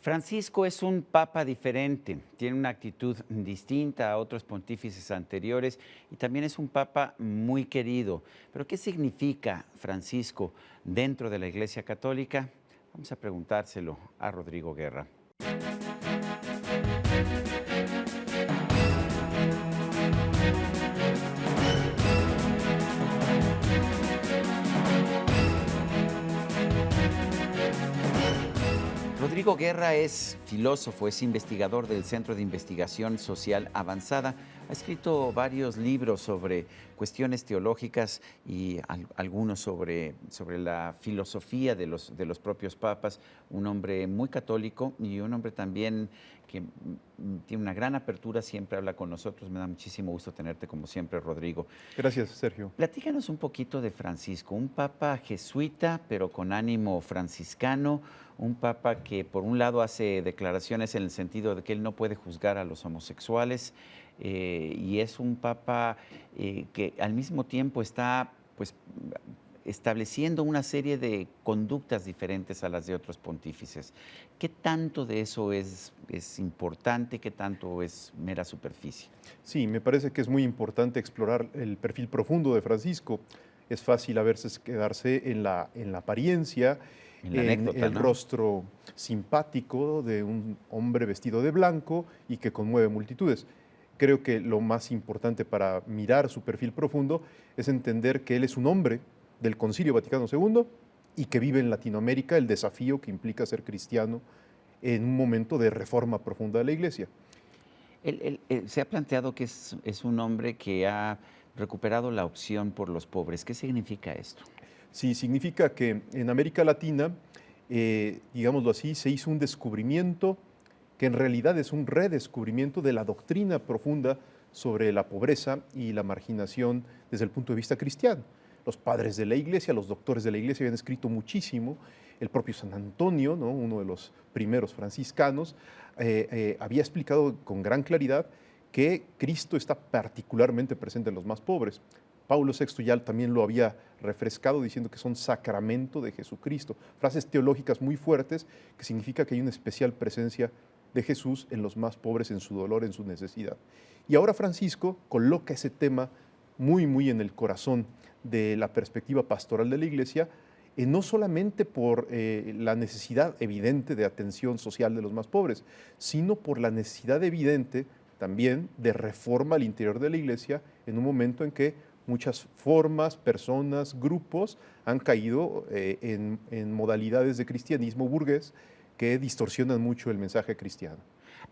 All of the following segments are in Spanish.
Francisco es un papa diferente, tiene una actitud distinta a otros pontífices anteriores y también es un papa muy querido. Pero ¿qué significa Francisco dentro de la Iglesia Católica? Vamos a preguntárselo a Rodrigo Guerra. Rodrigo Guerra es filósofo, es investigador del Centro de Investigación Social Avanzada. Ha escrito varios libros sobre cuestiones teológicas y algunos sobre la filosofía de los propios papas. Un hombre muy católico y un hombre también que tiene una gran apertura, siempre habla con nosotros. Me da muchísimo gusto tenerte como siempre, Rodrigo. Gracias, Sergio. Platícanos un poquito de Francisco, un papa jesuita, pero con ánimo franciscano, un papa que por un lado hace declaraciones en el sentido de que él no puede juzgar a los homosexuales, y es un papa que al mismo tiempo está pues estableciendo una serie de conductas diferentes a las de otros pontífices. ¿Qué tanto de eso es importante? ¿Qué tanto es mera superficie? Sí, me parece que es muy importante explorar el perfil profundo de Francisco. Es fácil a veces quedarse en la apariencia, En la en anécdota, el ¿no? rostro simpático de un hombre vestido de blanco y que conmueve multitudes. Creo que lo más importante para mirar su perfil profundo es entender que él es un hombre del Concilio Vaticano II y que vive en Latinoamérica el desafío que implica ser cristiano en un momento de reforma profunda de la Iglesia. Él se ha planteado que es un hombre que ha recuperado la opción por los pobres. ¿Qué significa esto? Sí, significa que en América Latina, digámoslo así, se hizo un descubrimiento que en realidad es un redescubrimiento de la doctrina profunda sobre la pobreza y la marginación desde el punto de vista cristiano. Los padres de la Iglesia, los doctores de la Iglesia habían escrito muchísimo. El propio San Antonio, ¿no?, uno de los primeros franciscanos, había explicado con gran claridad que Cristo está particularmente presente en los más pobres. Paulo VI ya también lo había refrescado diciendo que son sacramento de Jesucristo. Frases teológicas muy fuertes que significa que hay una especial presencia de Jesús en los más pobres, en su dolor, en su necesidad. Y ahora Francisco coloca ese tema muy en el corazón de la perspectiva pastoral de la Iglesia, no solamente por la necesidad evidente de atención social de los más pobres, sino por la necesidad evidente también de reforma al interior de la Iglesia en un momento en que muchas formas, personas, grupos han caído en modalidades de cristianismo burgués que distorsionan mucho el mensaje cristiano.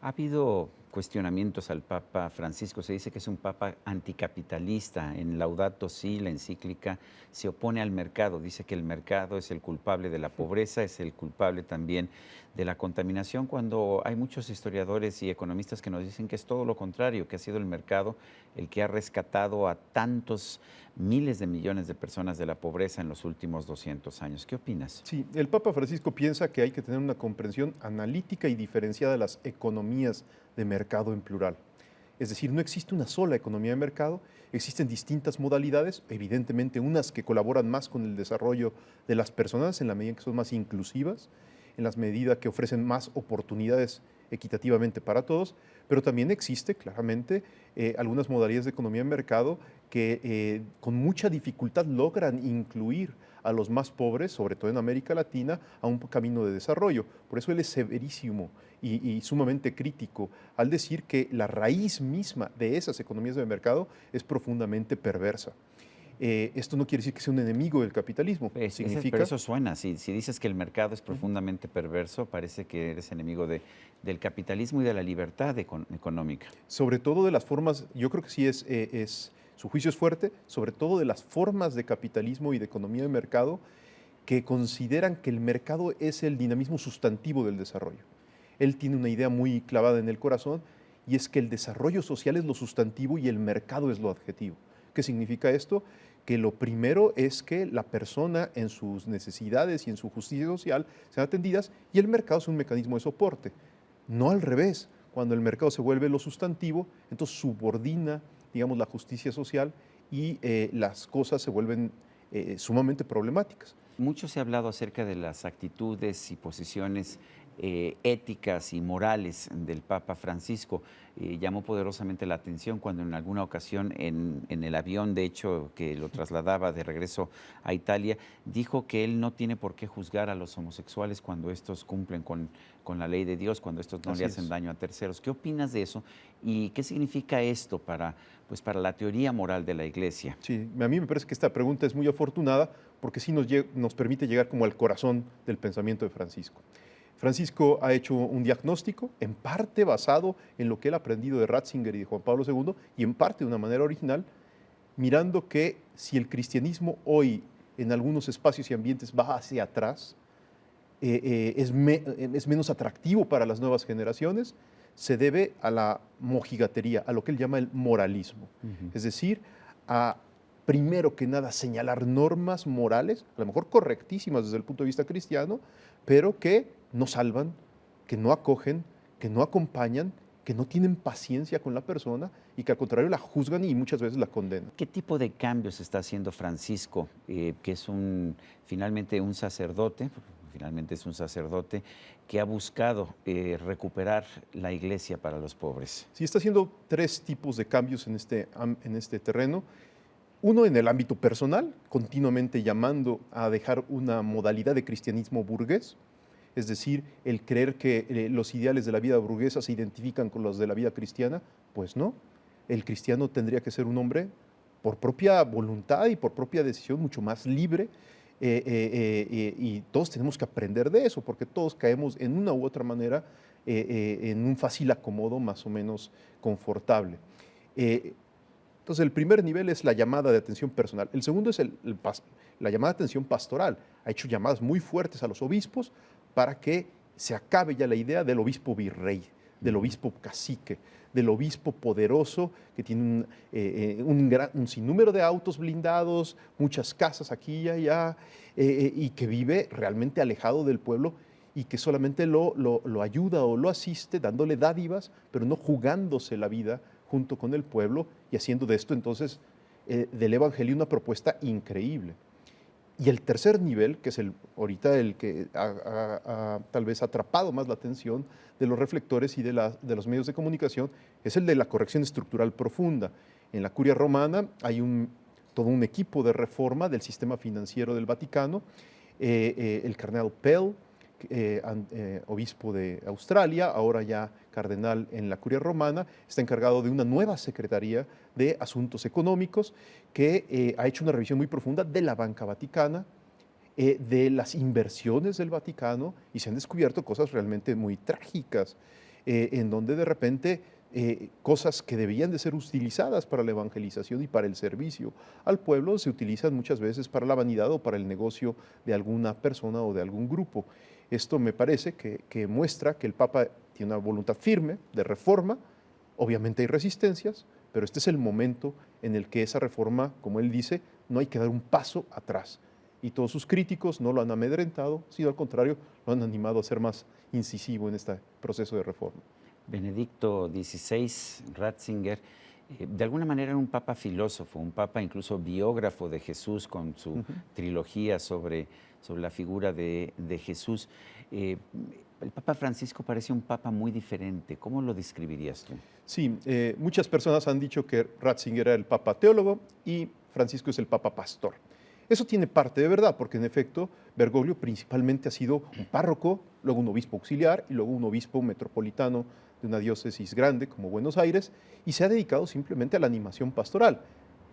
Ha habido cuestionamientos al Papa Francisco. Se dice que es un papa anticapitalista. En Laudato Si, la encíclica, se opone al mercado. Dice que el mercado es el culpable de la pobreza, es el culpable también de la contaminación, cuando hay muchos historiadores y economistas que nos dicen que es todo lo contrario, que ha sido el mercado el que ha rescatado a tantos miles de millones de personas de la pobreza en los últimos 200 años. ¿Qué opinas? Sí, el Papa Francisco piensa que hay que tener una comprensión analítica y diferenciada de las economías de mercado en plural. Es decir, no existe una sola economía de mercado, existen distintas modalidades, evidentemente unas que colaboran más con el desarrollo de las personas en la medida que son más inclusivas, en la medida que ofrecen más oportunidades equitativamente para todos, pero también existe claramente algunas modalidades de economía de mercado que con mucha dificultad logran incluir a los más pobres, sobre todo en América Latina, a un camino de desarrollo. Por eso él es severísimo y sumamente crítico al decir que la raíz misma de esas economías de mercado es profundamente perversa. Esto no quiere decir que sea un enemigo del capitalismo. Pero eso suena. Si dices que el mercado es profundamente perverso, parece que eres enemigo del capitalismo y de la libertad económica. Sobre todo de las formas, yo creo que sí su juicio es fuerte, sobre todo de las formas de capitalismo y de economía de mercado que consideran que el mercado es el dinamismo sustantivo del desarrollo. Él tiene una idea muy clavada en el corazón y es que el desarrollo social es lo sustantivo y el mercado es lo adjetivo. ¿Qué significa esto? Que lo primero es que la persona en sus necesidades y en su justicia social sean atendidas y el mercado es un mecanismo de soporte. No al revés, cuando el mercado se vuelve lo sustantivo, entonces subordina, digamos, la justicia social y las cosas se vuelven sumamente problemáticas. Mucho se ha hablado acerca de las actitudes y posiciones éticas y morales del Papa Francisco. Llamó poderosamente la atención cuando en alguna ocasión en el avión, de hecho, que lo trasladaba de regreso a Italia, dijo que él no tiene por qué juzgar a los homosexuales cuando estos cumplen con la ley de Dios, cuando estos no Así le hacen es. daño a terceros. ¿Qué opinas de eso? ¿Y qué significa esto para la teoría moral de la Iglesia? Sí, a mí me parece que esta pregunta es muy afortunada porque sí nos permite llegar como al corazón del pensamiento de Francisco. Francisco ha hecho un diagnóstico, en parte basado en lo que él ha aprendido de Ratzinger y de Juan Pablo II, y en parte de una manera original, mirando que si el cristianismo hoy en algunos espacios y ambientes va hacia atrás, es menos atractivo para las nuevas generaciones, se debe a la mojigatería, a lo que él llama el moralismo. Ujú. Es decir, a primero que nada señalar normas morales, a lo mejor correctísimas desde el punto de vista cristiano, pero que no salvan, que no acogen, que no acompañan, que no tienen paciencia con la persona y que al contrario la juzgan y muchas veces la condenan. ¿Qué tipo de cambios está haciendo Francisco, que es finalmente un sacerdote, finalmente es un sacerdote que ha buscado recuperar la iglesia para los pobres? Sí, está haciendo tres tipos de cambios en este terreno. Uno en el ámbito personal, continuamente llamando a dejar una modalidad de cristianismo burgués, es decir, el creer que los ideales de la vida burguesa se identifican con los de la vida cristiana, pues no. El cristiano tendría que ser un hombre por propia voluntad y por propia decisión mucho más libre, y todos tenemos que aprender de eso, porque todos caemos en una u otra manera en un fácil acomodo más o menos confortable. Eh, entonces, el primer nivel es la llamada de atención personal. El segundo es la llamada de atención pastoral. Ha hecho llamadas muy fuertes a los obispos para que se acabe ya la idea del obispo virrey, del obispo cacique, del obispo poderoso que tiene un sinnúmero de autos blindados, muchas casas aquí y allá, y que vive realmente alejado del pueblo y que solamente lo ayuda o lo asiste dándole dádivas, pero no jugándose la vida junto con el pueblo y haciendo de esto entonces del Evangelio una propuesta increíble. Y el tercer nivel, que es ahorita el que ha tal vez atrapado más la atención de los reflectores y de los medios de comunicación, es el de la corrección estructural profunda. En la Curia Romana hay todo un equipo de reforma del sistema financiero del Vaticano. El cardenal Pell, obispo de Australia, ahora ya cardenal en la Curia Romana, está encargado de una nueva Secretaría de Asuntos Económicos que ha hecho una revisión muy profunda de la banca vaticana, de las inversiones del Vaticano, y se han descubierto cosas realmente muy trágicas, en donde de repente cosas que debían de ser utilizadas para la evangelización y para el servicio al pueblo se utilizan muchas veces para la vanidad o para el negocio de alguna persona o de algún grupo. Esto me parece que muestra que el Papa tiene una voluntad firme de reforma. Obviamente hay resistencias, pero este es el momento en el que esa reforma, como él dice, no hay que dar un paso atrás. Y todos sus críticos no lo han amedrentado, sino al contrario, lo han animado a ser más incisivo en este proceso de reforma. Benedicto XVI, Ratzinger, de alguna manera era un papa filósofo, un papa incluso biógrafo de Jesús con su trilogía sobre la figura de Jesús. El Papa Francisco parece un papa muy diferente. ¿Cómo lo describirías tú? Sí, muchas personas han dicho que Ratzinger era el papa teólogo y Francisco es el papa pastor. Eso tiene parte de verdad, porque en efecto Bergoglio principalmente ha sido un párroco, luego un obispo auxiliar y luego un obispo metropolitano de una diócesis grande como Buenos Aires, y se ha dedicado simplemente a la animación pastoral.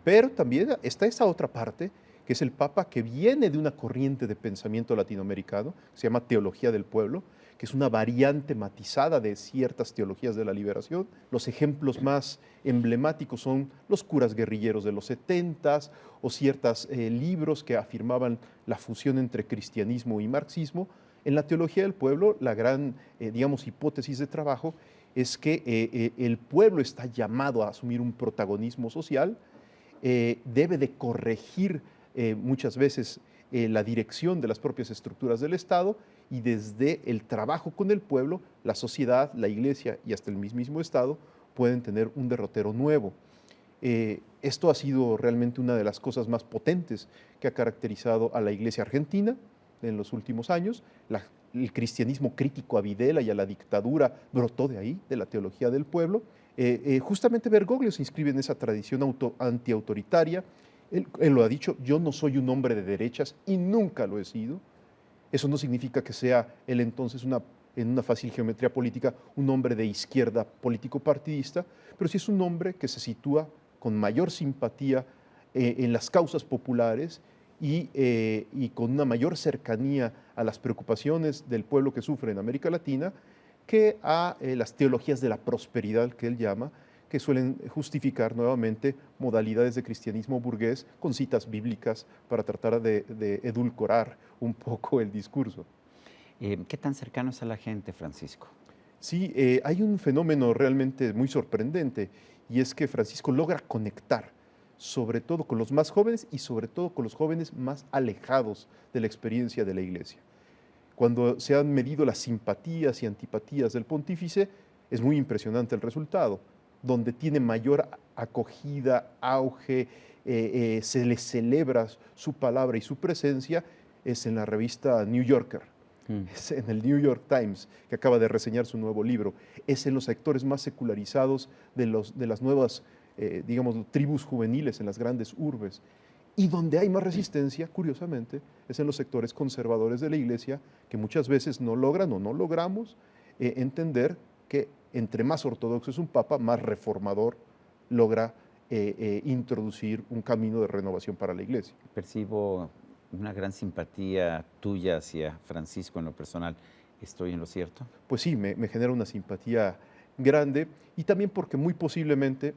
Pero también está esa otra parte, que es el Papa que viene de una corriente de pensamiento latinoamericano, que se llama Teología del Pueblo, que es una variante matizada de ciertas teologías de la liberación. Los ejemplos más emblemáticos son los curas guerrilleros de los 70s o ciertos libros que afirmaban la fusión entre cristianismo y marxismo. En la Teología del Pueblo, la gran, digamos, hipótesis de trabajo es que el pueblo está llamado a asumir un protagonismo social, debe de corregir muchas veces la dirección de las propias estructuras del Estado, y desde el trabajo con el pueblo, la sociedad, la iglesia y hasta el mismo Estado pueden tener un derrotero nuevo. Esto ha sido realmente una de las cosas más potentes que ha caracterizado a la iglesia argentina en los últimos años. La el cristianismo crítico a Videla y a la dictadura brotó de ahí, de la teología del pueblo. Justamente Bergoglio se inscribe en esa tradición antiautoritaria. Él lo ha dicho, yo no soy un hombre de derechas y nunca lo he sido. Eso no significa que sea él entonces en una fácil geometría política un hombre de izquierda político-partidista, pero sí es un hombre que se sitúa con mayor simpatía en las causas populares y con una mayor cercanía a las preocupaciones del pueblo que sufre en América Latina que a las teologías de la prosperidad que él llama, que suelen justificar nuevamente modalidades de cristianismo burgués con citas bíblicas para tratar de edulcorar un poco el discurso. ¿Qué tan cercano es a la gente, Francisco? Sí, hay un fenómeno realmente muy sorprendente y es que Francisco logra conectar sobre todo con los más jóvenes y sobre todo con los jóvenes más alejados de la experiencia de la Iglesia. Cuando se han medido las simpatías y antipatías del pontífice, es muy impresionante el resultado, donde tiene mayor acogida, auge, se le celebra su palabra y su presencia, es en la revista New Yorker. Es en el New York Times, que acaba de reseñar su nuevo libro, es en los sectores más secularizados de las nuevas, digamos, tribus juveniles en las grandes urbes. Y donde hay más resistencia, curiosamente, es en los sectores conservadores de la Iglesia, que muchas veces no logran o no logramos entender que entre más ortodoxo es un papa, más reformador logra introducir un camino de renovación para la Iglesia. Percibo una gran simpatía tuya hacia Francisco en lo personal. ¿Estoy en lo cierto? Pues sí, me genera una simpatía grande y también porque muy posiblemente,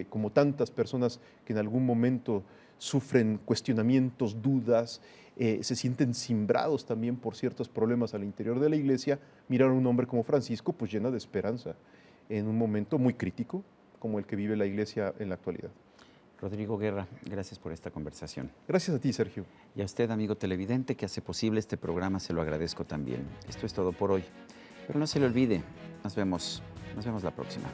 como tantas personas que en algún momento sufren cuestionamientos, dudas, se sienten cimbrados también por ciertos problemas al interior de la Iglesia, mirar a un hombre como Francisco pues llena de esperanza en un momento muy crítico como el que vive la Iglesia en la actualidad. Rodrigo Guerra, gracias por esta conversación. Gracias a ti, Sergio. Y a usted, amigo televidente, que hace posible este programa, se lo agradezco también. Esto es todo por hoy. Pero no se le olvide, nos vemos la próxima.